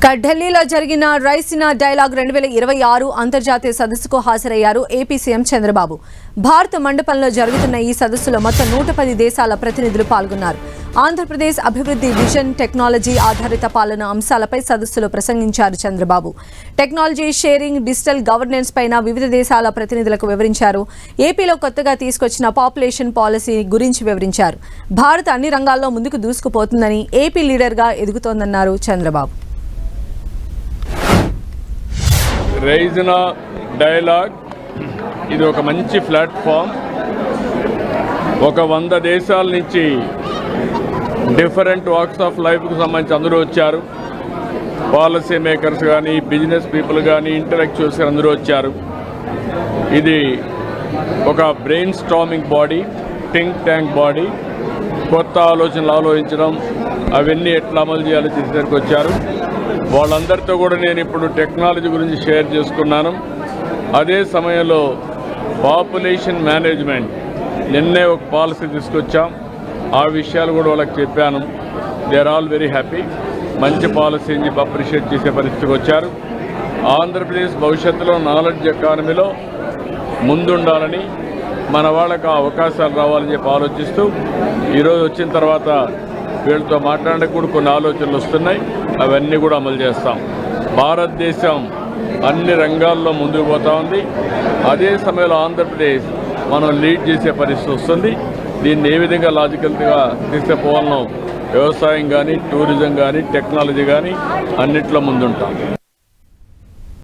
ఢిల్లీలో జరిగిన రైసినా డైలాగ్ 2026 అంతర్జాతీయ సదస్సుకు హాజరయ్యారు ఏపీ సీఎం చంద్రబాబు. భారత మండపంలో జరుగుతున్న ఈ సదస్సులో మొత్తం 110 దేశాల ప్రతినిధులు పాల్గొన్నారు. ఆంధ్రప్రదేశ్ అభివృద్ధి విజన్, టెక్నాలజీ ఆధారిత పాలన అంశాలపై సదస్సులో ప్రసంగించారు Chandrababu. Technology sharing, digital governance పైన వివిధ దేశాల ప్రతినిధులకు వివరించారు. ఏపీలో కొత్తగా తీసుకొచ్చిన పాపులేషన్ పాలసీ గురించి వివరించారు. భారత్ అన్ని రంగాల్లో ముందుకు దూసుకుపోతుందని, ఏపీ లీడర్గా ఎదుగుతోందన్నారు చంద్రబాబు. రైజినా డైలాగ్ ఇది ఒక మంచి ప్లాట్ఫామ్. ఒక 100 దేశాల నుంచి డిఫరెంట్ వాక్స్ ఆఫ్ లైఫ్కి సంబంధించి అందరూ వచ్చారు. పాలసీ మేకర్స్ కానీ, బిజినెస్ పీపుల్ కానీ, ఇంటలెక్చువల్స్ అందరూ వచ్చారు. ఇది ఒక brain storming body, think tank body. కొత్త ఆలోచనలు ఆలోచించడం, అవన్నీ ఎట్లా అమలు చేయాలో చేసేసరికి వచ్చారు. వాళ్ళందరితో కూడా నేను ఇప్పుడు టెక్నాలజీ గురించి షేర్ చేసుకున్నాను. అదే సమయంలో పాపులేషన్ మేనేజ్మెంట్ నిన్నే ఒక పాలసీ తీసుకొచ్చాం. ఆ విషయాలు కూడా వాళ్ళకి చెప్పాను. They are all very happy. మంచి పాలసీని అప్రిషియేట్ చేసే పరిస్థితికి వచ్చారు. ఆంధ్రప్రదేశ్ భవిష్యత్తులో నాలెడ్జ్ ఎకానమీలో ముందుండాలని, మన వాళ్ళకు ఆ అవకాశాలు రావాలని చెప్పి ఆలోచిస్తూ ఈరోజు వచ్చిన తర్వాత వీళ్ళతో మాట్లాడడానికి కూడా కొన్ని ఆలోచనలు వస్తున్నాయి. అవన్నీ కూడా అమలు చేస్తాం. భారతదేశం అన్ని రంగాల్లో ముందుకు పోతా ఉంది. అదే సమయంలో ఆంధ్రప్రదేశ్ మనం లీడ్ చేసే పరిస్థితి వస్తుంది. దీన్ని ఏ విధంగా లాజికల్గా తీసుకుపోవాలనో వ్యవసాయం కానీ, టూరిజం కానీ, టెక్నాలజీ కానీ అన్నిట్లో ముందుంటాం.